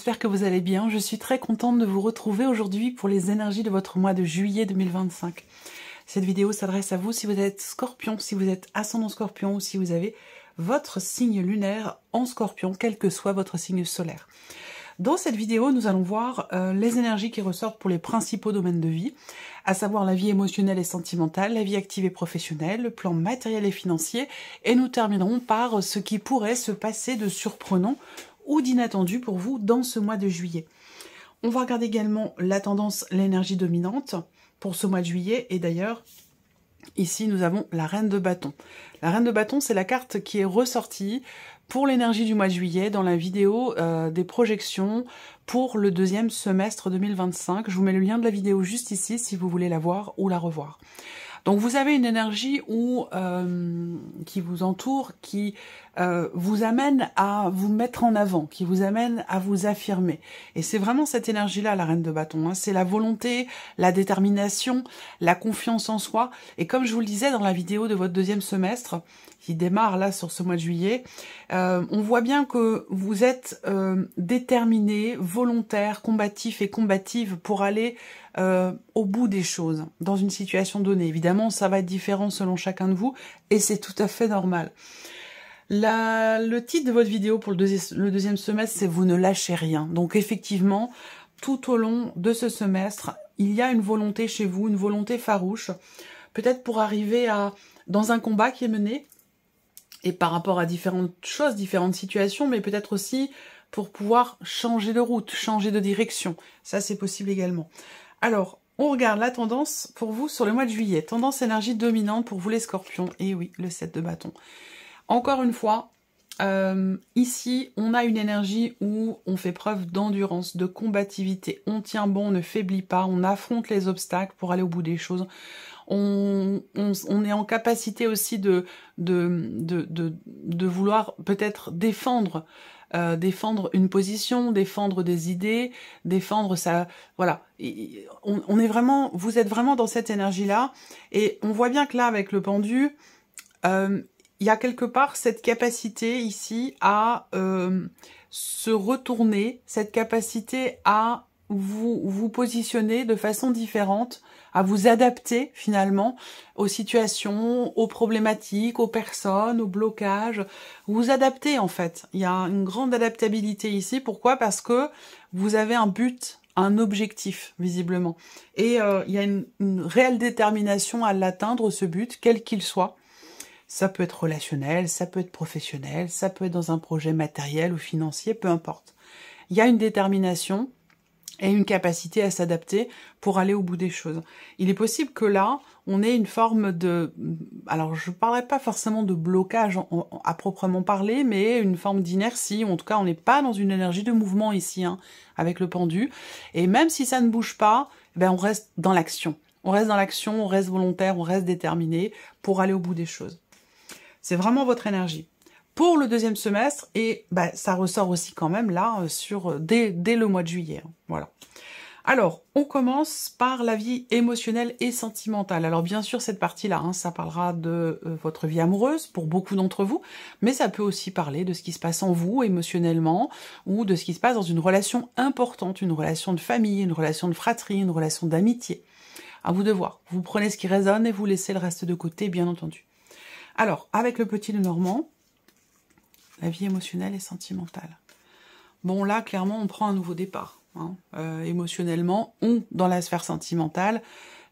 j'espère que vous allez bien. Je suis très contente de vous retrouver aujourd'hui pour les énergies de votre mois de juillet 2025. Cette vidéo s'adresse à vous si vous êtes scorpion, si vous êtes ascendant scorpion ou si vous avez votre signe lunaire en scorpion, quel que soit votre signe solaire. Dans cette vidéo, nous allons voir les énergies qui ressortent pour les principaux domaines de vie, à savoir la vie émotionnelle et sentimentale, la vie active et professionnelle, le plan matériel et financier, et nous terminerons par ce qui pourrait se passer de surprenant ou d'inattendu pour vous dans ce mois de juillet. On va regarder également la tendance, l'énergie dominante pour ce mois de juillet, et d'ailleurs, ici nous avons la reine de bâton. La reine de bâton, c'est la carte qui est ressortie pour l'énergie du mois de juillet dans la vidéo des projections pour le deuxième semestre 2025. Je vous mets le lien de la vidéo juste ici si vous voulez la voir ou la revoir. Donc vous avez une énergie qui vous entoure, qui vous amène à vous mettre en avant, qui vous amène à vous affirmer. Et c'est vraiment cette énergie-là, la reine de bâton. Hein. C'est la volonté, la détermination, la confiance en soi. Et comme je vous le disais dans la vidéo de votre deuxième semestre, qui démarre là sur ce mois de juillet, on voit bien que vous êtes déterminé, volontaire, combatif et combative pour aller au bout des choses, dans une situation donnée. Évidemment, ça va être différent selon chacun de vous, et c'est tout à fait normal. Le titre de votre vidéo pour le deuxième semestre, c'est « Vous ne lâchez rien ». Donc effectivement, tout au long de ce semestre, il y a une volonté chez vous, une volonté farouche, peut-être pour arriver dans un combat qui est mené, et par rapport à différentes choses, différentes situations, mais peut-être aussi pour pouvoir changer de route, changer de direction. Ça, c'est possible également. Alors, on regarde la tendance pour vous sur le mois de juillet. Tendance énergie dominante pour vous les scorpions. Et oui, le 7 de bâton. Encore une fois, ici, on a une énergie où on fait preuve d'endurance, de combativité. On tient bon, on ne faiblit pas, on affronte les obstacles pour aller au bout des choses. On est en capacité aussi de vouloir peut-être défendre une position, défendre des idées, défendre ça. Voilà, vous êtes vraiment dans cette énergie-là, et on voit bien que là, avec le pendu, il y a quelque part cette capacité ici à se retourner, cette capacité à vous positionner de façon différente, à vous adapter finalement aux situations, aux problématiques, aux personnes, aux blocages. Vous adaptez en fait. Il y a une grande adaptabilité ici. Pourquoi? Parce que vous avez un but, un objectif visiblement. Et il y a une réelle détermination à l'atteindre, ce but, quel qu'il soit. Ça peut être relationnel, ça peut être professionnel, ça peut être dans un projet matériel ou financier, peu importe. Il y a une détermination et une capacité à s'adapter pour aller au bout des choses. Il est possible que là, on ait une forme de... Alors, je ne parlerai pas forcément de blocage à proprement parler, mais une forme d'inertie. En tout cas, on n'est pas dans une énergie de mouvement ici, hein, avec le pendu. Et même si ça ne bouge pas, ben, on reste dans l'action. On reste dans l'action, on reste volontaire, on reste déterminé pour aller au bout des choses. C'est vraiment votre énergie. Pour le deuxième semestre, et bah, ça ressort aussi quand même là, dès le mois de juillet. Hein, voilà. Alors, on commence par la vie émotionnelle et sentimentale. Alors bien sûr, cette partie-là, hein, ça parlera de votre vie amoureuse pour beaucoup d'entre vous, mais ça peut aussi parler de ce qui se passe en vous émotionnellement, ou de ce qui se passe dans une relation importante, une relation de famille, une relation de fratrie, une relation d'amitié. À vous de voir. Vous prenez ce qui résonne et vous laissez le reste de côté, bien entendu. Alors, avec le petit Lenormand, la vie émotionnelle et sentimentale. Bon, là, clairement, on prend un nouveau départ. Hein. Émotionnellement, ou dans la sphère sentimentale,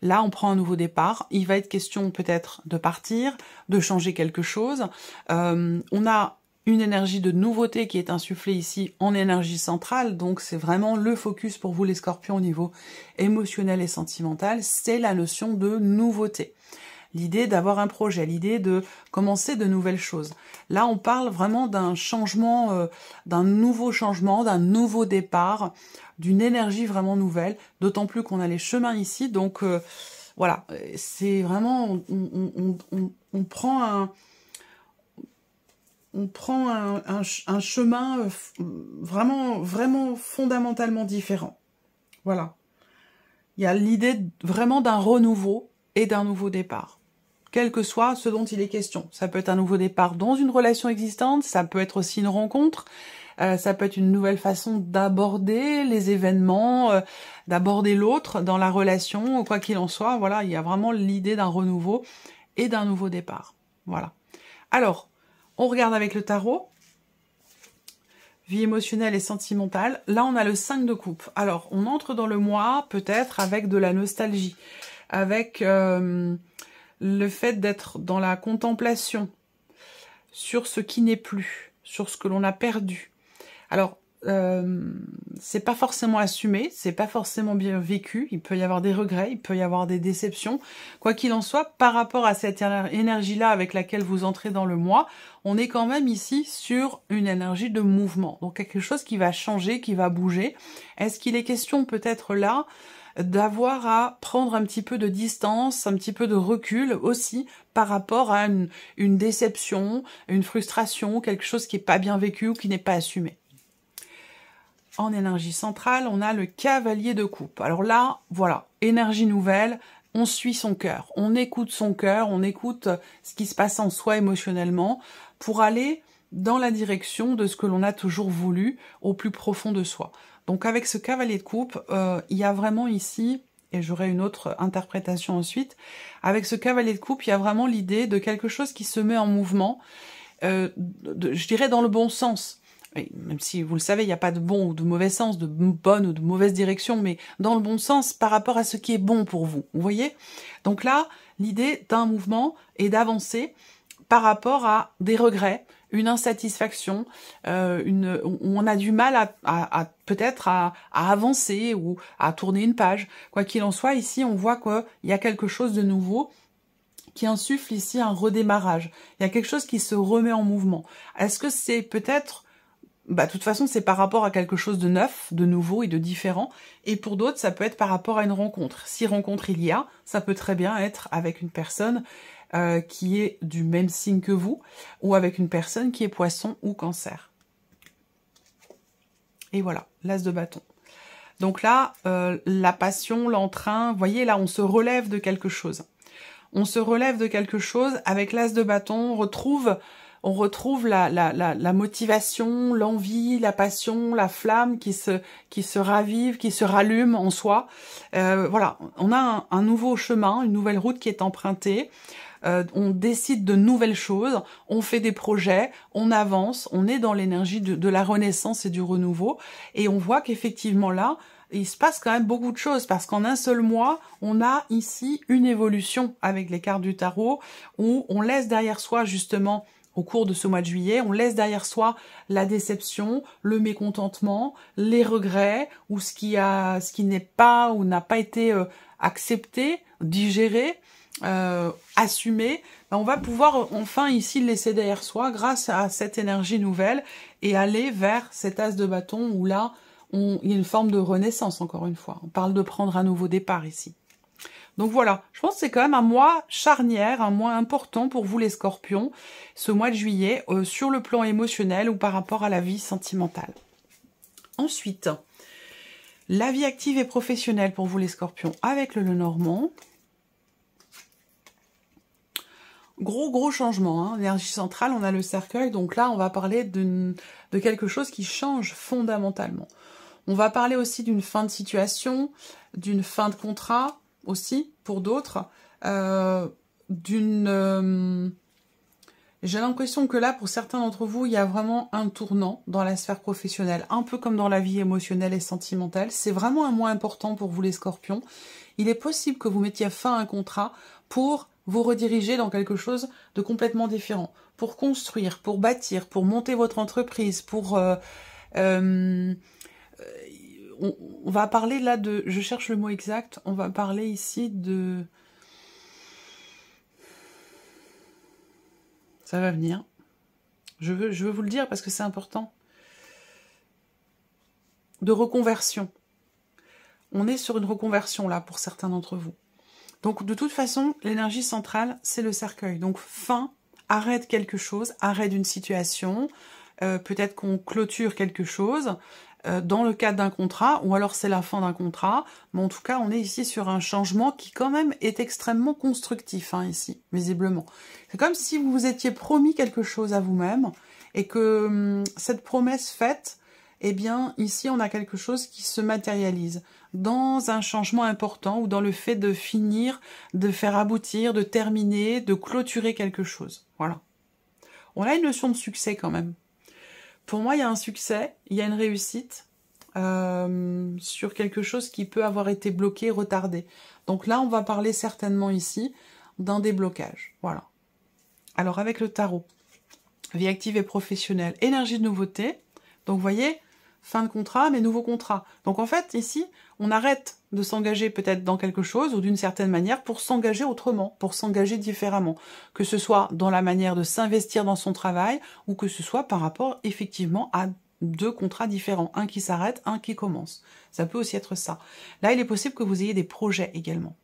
là, on prend un nouveau départ. Il va être question peut-être de partir, de changer quelque chose. On a une énergie de nouveauté qui est insufflée ici en énergie centrale, donc c'est vraiment le focus pour vous les scorpions au niveau émotionnel et sentimental, c'est la notion de nouveauté. L'idée d'avoir un projet, l'idée de commencer de nouvelles choses. Là, on parle vraiment d'un changement, d'un nouveau changement, d'un nouveau départ, d'une énergie vraiment nouvelle, d'autant plus qu'on a les chemins ici. Donc, voilà, c'est vraiment... On prend un chemin vraiment fondamentalement différent. Voilà. Il y a l'idée vraiment d'un renouveau et d'un nouveau départ. Quel que soit ce dont il est question. Ça peut être un nouveau départ dans une relation existante, ça peut être aussi une rencontre, ça peut être une nouvelle façon d'aborder les événements, d'aborder l'autre dans la relation, quoi qu'il en soit. Voilà, il y a vraiment l'idée d'un renouveau et d'un nouveau départ. Voilà. Alors, on regarde avec le tarot. Vie émotionnelle et sentimentale. Là, on a le 5 de coupe. Alors, on entre dans le mois peut-être avec de la nostalgie, avec le fait d'être dans la contemplation sur ce qui n'est plus, sur ce que l'on a perdu. Alors, c'est pas forcément assumé, c'est pas forcément bien vécu, il peut y avoir des regrets, il peut y avoir des déceptions. Quoi qu'il en soit, par rapport à cette énergie-là avec laquelle vous entrez dans le mois, on est quand même ici sur une énergie de mouvement. Donc quelque chose qui va changer, qui va bouger. Est-ce qu'il est question peut-être là d'avoir à prendre un petit peu de distance, un petit peu de recul aussi par rapport à une déception, une frustration, quelque chose qui n'est pas bien vécu ou qui n'est pas assumé. En énergie centrale, on a le cavalier de coupe. Alors là, voilà, énergie nouvelle, on suit son cœur, on écoute son cœur, on écoute ce qui se passe en soi émotionnellement pour aller dans la direction de ce que l'on a toujours voulu au plus profond de soi. Donc avec ce cavalier de coupe, il y a vraiment ici, et j'aurai une autre interprétation ensuite, avec ce cavalier de coupe, il y a vraiment l'idée de quelque chose qui se met en mouvement, je dirais dans le bon sens. Et même si vous le savez, il n'y a pas de bon ou de mauvais sens, de bonne ou de mauvaise direction, mais dans le bon sens par rapport à ce qui est bon pour vous. Vous voyez? Donc là, l'idée d'un mouvement est d'avancer par rapport à des regrets, une insatisfaction, on a du mal à peut-être à avancer ou à tourner une page. Quoi qu'il en soit, ici, on voit qu'il y a quelque chose de nouveau qui insuffle ici un redémarrage. Il y a quelque chose qui se remet en mouvement. Est-ce que c'est peut-être... de toute façon, c'est par rapport à quelque chose de neuf, de nouveau et de différent. Et pour d'autres, ça peut être par rapport à une rencontre. Si rencontre il y a, ça peut très bien être avec une personne qui est du même signe que vous, ou avec une personne qui est poisson ou cancer. Et voilà, l'as de bâton. Donc là, la passion, l'entrain, vous voyez, là, on se relève de quelque chose. On se relève de quelque chose avec l'as de bâton, on retrouve la motivation, l'envie, la passion, la flamme qui se ravive, qui se rallume en soi. Voilà, on a un nouveau chemin, une nouvelle route qui est empruntée. On décide de nouvelles choses, on fait des projets, on avance, on est dans l'énergie de la renaissance et du renouveau. Et on voit qu'effectivement là, il se passe quand même beaucoup de choses parce qu'en un seul mois, on a ici une évolution avec les cartes du tarot où on laisse derrière soi justement au cours de ce mois de juillet, on laisse derrière soi la déception, le mécontentement, les regrets ou ce qui n'est pas ou n'a pas été accepté, digéré, assumé. On va pouvoir enfin ici le laisser derrière soi grâce à cette énergie nouvelle et aller vers cet as de bâton où là, il y a une forme de renaissance encore une fois. On parle de prendre un nouveau départ ici. Donc voilà, je pense que c'est quand même un mois charnière, un mois important pour vous les scorpions, ce mois de juillet, sur le plan émotionnel ou par rapport à la vie sentimentale. Ensuite, la vie active et professionnelle pour vous les scorpions avec le Lenormand. Gros changement, hein. L'énergie centrale, on a le cercueil, donc là on va parler de quelque chose qui change fondamentalement. On va parler aussi d'une fin de situation, d'une fin de contrat, aussi, pour d'autres, j'ai l'impression que là, pour certains d'entre vous, il y a vraiment un tournant dans la sphère professionnelle, un peu comme dans la vie émotionnelle et sentimentale. C'est vraiment un mois important pour vous les scorpions. Il est possible que vous mettiez fin à un contrat pour vous rediriger dans quelque chose de complètement différent, pour construire, pour bâtir, pour monter votre entreprise, pour... on va parler là de... Je cherche le mot exact. On va parler ici de... Ça va venir. Je veux vous le dire parce que c'est important. De reconversion. On est sur une reconversion là pour certains d'entre vous. Donc de toute façon, l'énergie centrale, c'est le cercueil. Donc fin, arrête quelque chose, arrête une situation. Peut-être qu'on clôture quelque chose. Dans le cadre d'un contrat, ou alors c'est la fin d'un contrat, mais en tout cas, on est ici sur un changement qui quand même est extrêmement constructif, hein, ici, visiblement. C'est comme si vous vous étiez promis quelque chose à vous-même, et que cette promesse faite, eh bien, ici, on a quelque chose qui se matérialise dans un changement important ou dans le fait de finir, de faire aboutir, de terminer, de clôturer quelque chose. Voilà. On a une notion de succès quand même. Pour moi, il y a un succès, il y a une réussite sur quelque chose qui peut avoir été bloqué, retardé. Donc là, on va parler certainement ici d'un déblocage. Voilà. Alors, avec le tarot, vie active et professionnelle, énergie de nouveauté. Donc, vous voyez, fin de contrat, mais nouveau contrat. Donc, en fait, ici, on arrête de s'engager peut-être dans quelque chose ou d'une certaine manière pour s'engager autrement, pour s'engager différemment. Que ce soit dans la manière de s'investir dans son travail ou que ce soit par rapport, effectivement, à deux contrats différents. Un qui s'arrête, un qui commence. Ça peut aussi être ça. Là, il est possible que vous ayez des projets également.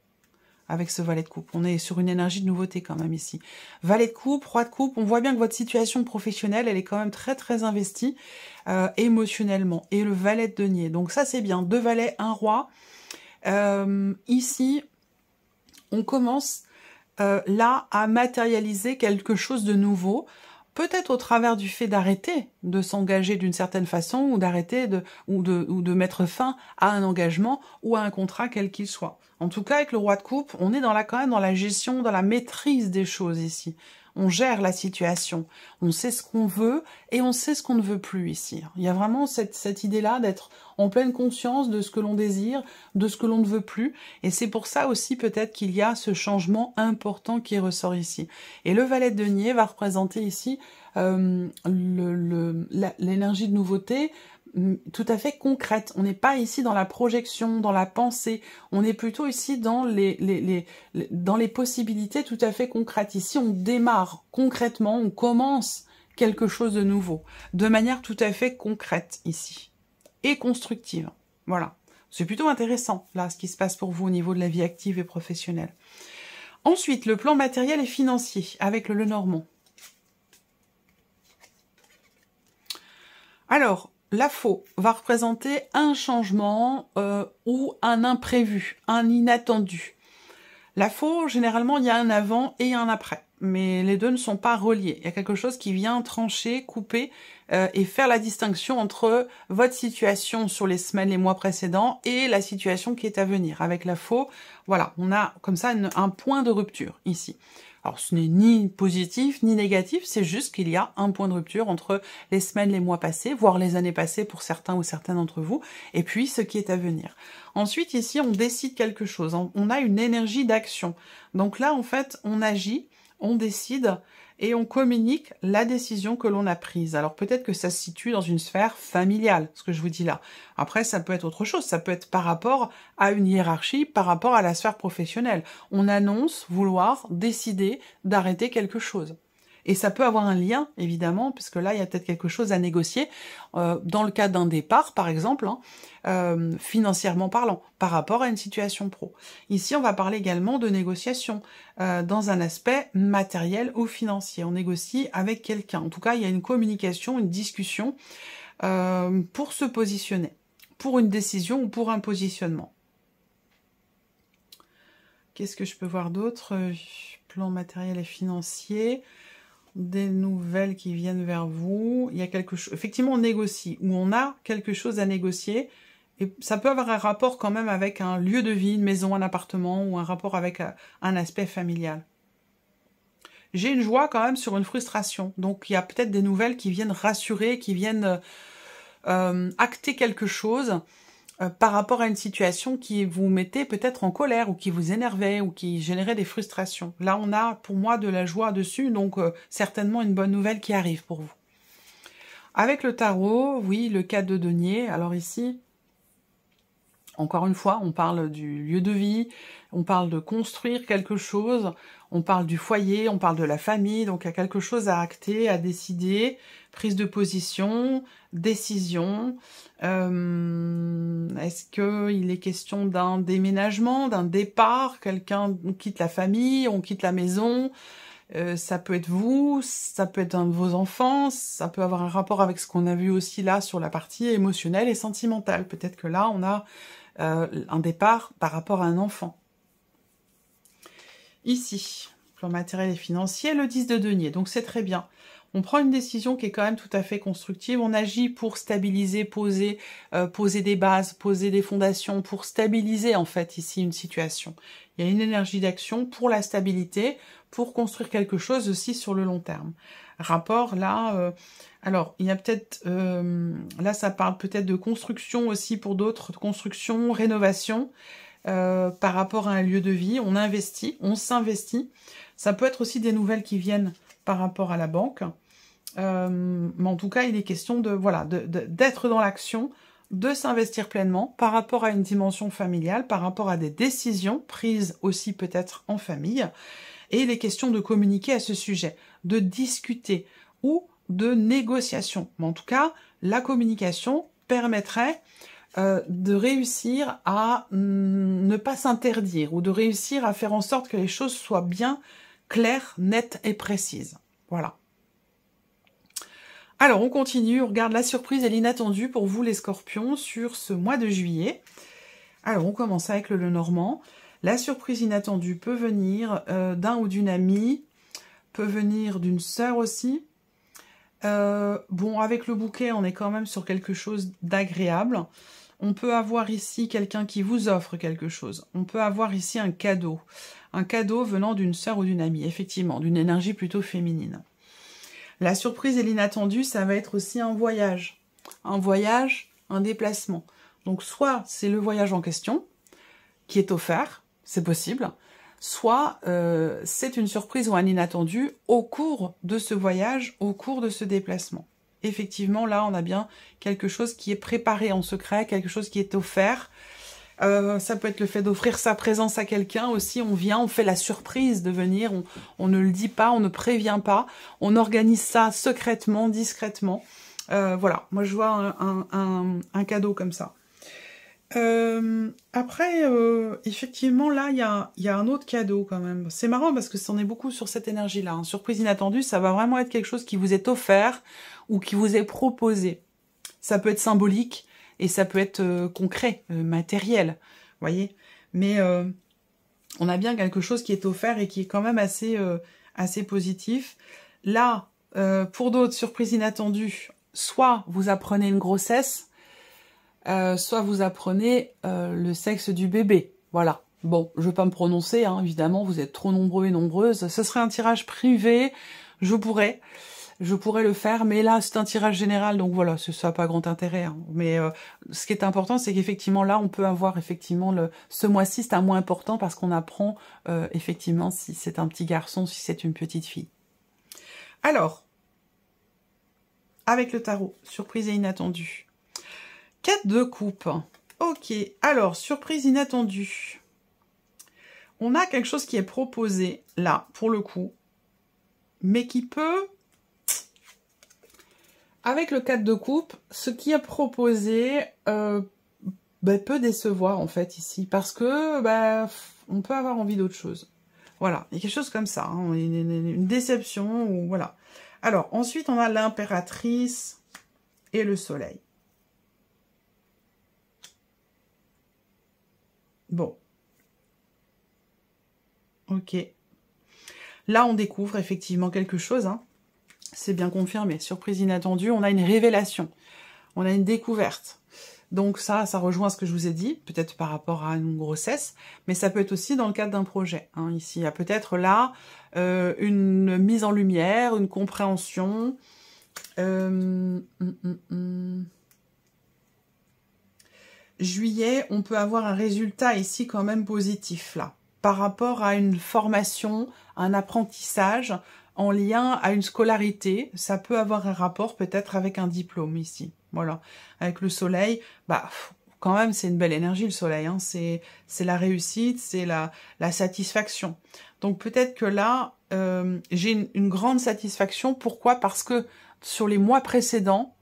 Avec ce valet de coupe. On est sur une énergie de nouveauté quand même ici. Valet de coupe, roi de coupe, on voit bien que votre situation professionnelle, elle est quand même très très investie émotionnellement. Et le valet de denier. Donc ça c'est bien. 2 valets, 1 roi. Ici, on commence là à matérialiser quelque chose de nouveau. Peut-être au travers du fait d'arrêter de s'engager d'une certaine façon ou d'arrêter ou de mettre fin à un engagement ou à un contrat quel qu'il soit. En tout cas, avec le roi de coupe, on est quand même dans la gestion, dans la maîtrise des choses ici. On gère la situation, on sait ce qu'on veut et on sait ce qu'on ne veut plus ici. Il y a vraiment cette idée-là d'être en pleine conscience de ce que l'on désire, de ce que l'on ne veut plus. Et c'est pour ça aussi peut-être qu'il y a ce changement important qui ressort ici. Et le valet de denier va représenter ici l'énergie de nouveauté, tout à fait concrète. On n'est pas ici dans la projection, dans la pensée. On est plutôt ici dans les possibilités tout à fait concrètes. Ici, on démarre concrètement, on commence quelque chose de nouveau, de manière tout à fait concrète ici, et constructive. Voilà. C'est plutôt intéressant, là, ce qui se passe pour vous au niveau de la vie active et professionnelle. Ensuite, le plan matériel et financier, avec le Lenormand. Alors, la faux va représenter un changement ou un imprévu, un inattendu. La faux, généralement, il y a un avant et un après, mais les deux ne sont pas reliés. Il y a quelque chose qui vient trancher, couper et faire la distinction entre votre situation sur les semaines, les mois précédents et la situation qui est à venir. Avec la faux, voilà, on a comme ça un point de rupture ici. Alors, ce n'est ni positif, ni négatif, c'est juste qu'il y a un point de rupture entre les semaines, les mois passés, voire les années passées pour certains ou certaines d'entre vous, et puis ce qui est à venir. Ensuite, ici, on décide quelque chose, on a une énergie d'action. Donc là, en fait, on agit, on décide, et on communique la décision que l'on a prise. Alors peut-être que ça se situe dans une sphère familiale, ce que je vous dis là. Après, ça peut être autre chose, ça peut être par rapport à une hiérarchie, par rapport à la sphère professionnelle. On annonce vouloir décider d'arrêter quelque chose. Et ça peut avoir un lien, évidemment, puisque là, il y a peut-être quelque chose à négocier, dans le cas d'un départ, par exemple, financièrement parlant, par rapport à une situation pro. Ici, on va parler également de négociation, dans un aspect matériel ou financier. On négocie avec quelqu'un. En tout cas, il y a une communication, une discussion pour se positionner, pour une décision ou pour un positionnement. Qu'est-ce que je peux voir d'autre? Plan matériel et financier. Des nouvelles qui viennent vers vous. Il y a quelque chose. Effectivement, on négocie, ou on a quelque chose à négocier. Et ça peut avoir un rapport quand même avec un lieu de vie, une maison, un appartement, ou un rapport avec un aspect familial. J'ai une joie quand même sur une frustration. Donc, il y a peut-être des nouvelles qui viennent rassurer, qui viennent acter quelque chose par rapport à une situation qui vous mettait peut-être en colère ou qui vous énervait ou qui générait des frustrations. Là, on a pour moi de la joie dessus, donc certainement une bonne nouvelle qui arrive pour vous. Avec le tarot, oui, le 4 de denier. Alors ici, encore une fois, on parle du lieu de vie, on parle de construire quelque chose, on parle du foyer, on parle de la famille, donc il y a quelque chose à acter, à décider, prise de position, décision. Est-ce qu'il est question d'un déménagement, d'un départ, quelqu'un quitte la famille, on quitte la maison, ça peut être vous, ça peut être un de vos enfants, ça peut avoir un rapport avec ce qu'on a vu aussi là sur la partie émotionnelle et sentimentale. Peut-être que là, on a un départ par rapport à un enfant. Ici, plan matériel et financier, le 10 de denier, donc c'est très bien. On prend une décision qui est quand même tout à fait constructive. On agit pour stabiliser, poser des bases, poser des fondations, pour stabiliser en fait ici une situation. Il y a une énergie d'action pour la stabilité, pour construire quelque chose aussi sur le long terme. Rapport là, alors il y a peut-être, là ça parle peut-être de construction aussi pour d'autres, de construction, rénovation, par rapport à un lieu de vie. On investit, on s'investit. Ça peut être aussi des nouvelles qui viennent par rapport à la banque. Mais en tout cas, il est question de voilà, d'être dans l'action, de s'investir pleinement par rapport à une dimension familiale, par rapport à des décisions prises aussi peut-être en famille. Et il est question de communiquer à ce sujet, de discuter ou de négociation. Mais en tout cas, la communication permettrait de réussir à ne pas s'interdire ou de réussir à faire en sorte que les choses soient bien claires, nettes et précises. Voilà. Alors, on continue, on regarde la surprise et l'inattendu pour vous les scorpions sur ce mois de juillet. Alors, on commence avec le Lenormand. La surprise inattendue peut venir d'un ou d'une amie, peut venir d'une sœur aussi. Bon, avec le bouquet, on est quand même sur quelque chose d'agréable. On peut avoir ici quelqu'un qui vous offre quelque chose. On peut avoir ici un cadeau venant d'une sœur ou d'une amie, effectivement, d'une énergie plutôt féminine. La surprise et l'inattendu, ça va être aussi un voyage, un déplacement. Donc soit c'est le voyage en question qui est offert, c'est possible, soit c'est une surprise ou un inattendu au cours de ce voyage, au cours de ce déplacement. Effectivement, là, on a bien quelque chose qui est préparé en secret, quelque chose qui est offert. Ça peut être le fait d'offrir sa présence à quelqu'un aussi. On vient, on fait la surprise de venir, on ne le dit pas, on ne prévient pas. On organise ça secrètement, discrètement. Voilà, moi je vois un cadeau comme ça. Après, effectivement, là, il y a un autre cadeau quand même. C'est marrant parce que c'en est beaucoup sur cette énergie-là. Hein. Surprise inattendue, ça va vraiment être quelque chose qui vous est offert ou qui vous est proposé. Ça peut être symbolique et ça peut être concret, matériel, voyez. Mais on a bien quelque chose qui est offert et qui est quand même assez positif. Là, pour d'autres, surprise inattendue, soit vous apprenez une grossesse, soit vous apprenez le sexe du bébé. Voilà. Bon, je ne vais pas me prononcer, hein, évidemment, vous êtes trop nombreux et nombreuses. Ce serait un tirage privé, je pourrais le faire, mais là, c'est un tirage général, donc voilà, ça n'a pas grand intérêt. Hein. Mais ce qui est important, c'est qu'effectivement, là, on peut avoir, effectivement, ce mois-ci, c'est un mois important parce qu'on apprend, effectivement, si c'est un petit garçon, si c'est une petite fille. Alors, avec le tarot, surprise et inattendue. 4 de coupe. Ok, alors, surprise inattendue. On a quelque chose qui est proposé, là, pour le coup, mais qui peut... Avec le 4 de coupe, ce qui est proposé peut décevoir, en fait, ici, parce que on peut avoir envie d'autre chose. Voilà, il y a quelque chose comme ça, hein, une déception, ou voilà. Alors, ensuite, on a l'impératrice et le soleil. Bon. Ok. Là, on découvre effectivement quelque chose, hein. C'est bien confirmé. Surprise inattendue, on a une révélation. On a une découverte. Donc ça rejoint ce que je vous ai dit, peut-être par rapport à une grossesse, mais ça peut être aussi dans le cadre d'un projet. Hein. Ici, il y a peut-être là une mise en lumière, une compréhension. Juillet, on peut avoir un résultat ici quand même positif, là, par rapport à une formation, un apprentissage, en lien à une scolarité. Ça peut avoir un rapport peut-être avec un diplôme ici. Voilà. Avec le soleil, quand même, c'est une belle énergie, le soleil. Hein. C'est la réussite, c'est la satisfaction. Donc peut-être que là, j'ai une grande satisfaction. Pourquoi? Parce que sur les mois précédents,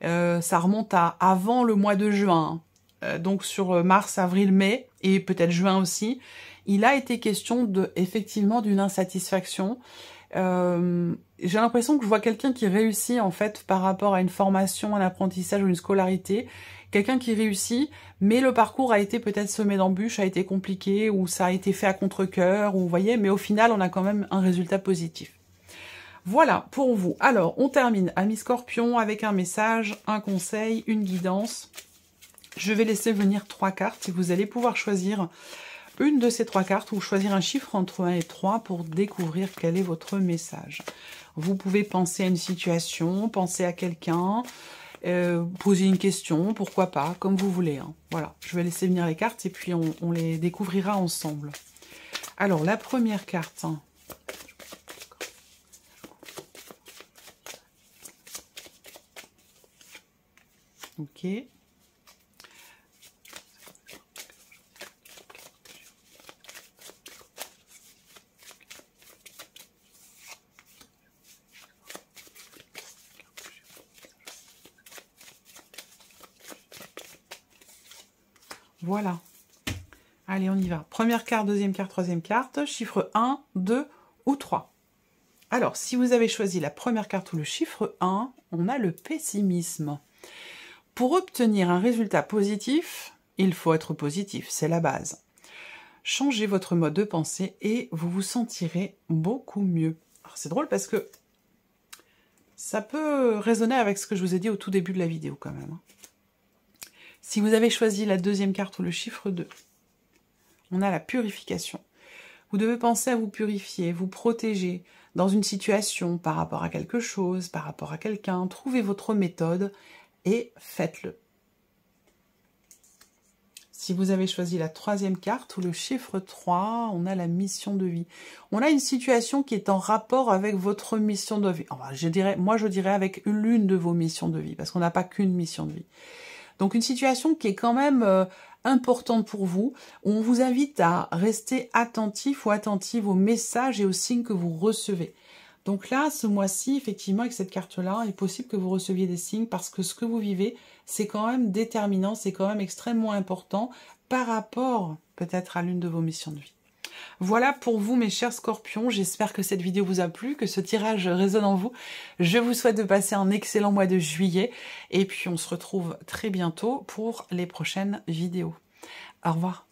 ça remonte à avant le mois de juin. Donc sur mars, avril, mai, et peut-être juin aussi, il a été question effectivement d'une insatisfaction. J'ai l'impression que je vois quelqu'un qui réussit en fait par rapport à une formation, un apprentissage ou une scolarité, quelqu'un qui réussit, mais le parcours a été peut-être semé d'embûches, a été compliqué, ou ça a été fait à contre-cœur, ou vous voyez, mais au final on a quand même un résultat positif. Voilà pour vous. Alors, on termine, amis Scorpion, avec un message, un conseil, une guidance. Je vais laisser venir 3 cartes et vous allez pouvoir choisir une de ces 3 cartes ou choisir un chiffre entre 1 et 3 pour découvrir quel est votre message. Vous pouvez penser à une situation, penser à quelqu'un, poser une question, pourquoi pas, comme vous voulez. Hein. Voilà, je vais laisser venir les cartes et puis on les découvrira ensemble. Alors, la première carte... Hein. Ok. Voilà. Allez, on y va. Première carte, deuxième carte, troisième carte. Chiffre 1, 2 ou 3. Alors, si vous avez choisi la première carte ou le chiffre 1, on a le pessimisme. Pour obtenir un résultat positif, il faut être positif, c'est la base. Changez votre mode de pensée et vous vous sentirez beaucoup mieux. C'est drôle parce que ça peut résonner avec ce que je vous ai dit au tout début de la vidéo quand même. Si vous avez choisi la deuxième carte ou le chiffre 2, on a la purification. Vous devez penser à vous purifier, vous protéger dans une situation par rapport à quelque chose, par rapport à quelqu'un. Trouvez votre méthode et faites-le. Si vous avez choisi la troisième carte ou le chiffre 3, on a la mission de vie. On a une situation qui est en rapport avec votre mission de vie. Enfin, je dirais avec l'une de vos missions de vie, parce qu'on n'a pas qu'une mission de vie. Donc une situation qui est quand même importante pour vous. On vous invite à rester attentif ou attentive aux messages et aux signes que vous recevez. Donc là, ce mois-ci, effectivement, avec cette carte-là, il est possible que vous receviez des signes parce que ce que vous vivez, c'est quand même déterminant, c'est quand même extrêmement important par rapport peut-être à l'une de vos missions de vie. Voilà pour vous, mes chers Scorpions. J'espère que cette vidéo vous a plu, que ce tirage résonne en vous. Je vous souhaite de passer un excellent mois de juillet. Et puis, on se retrouve très bientôt pour les prochaines vidéos. Au revoir.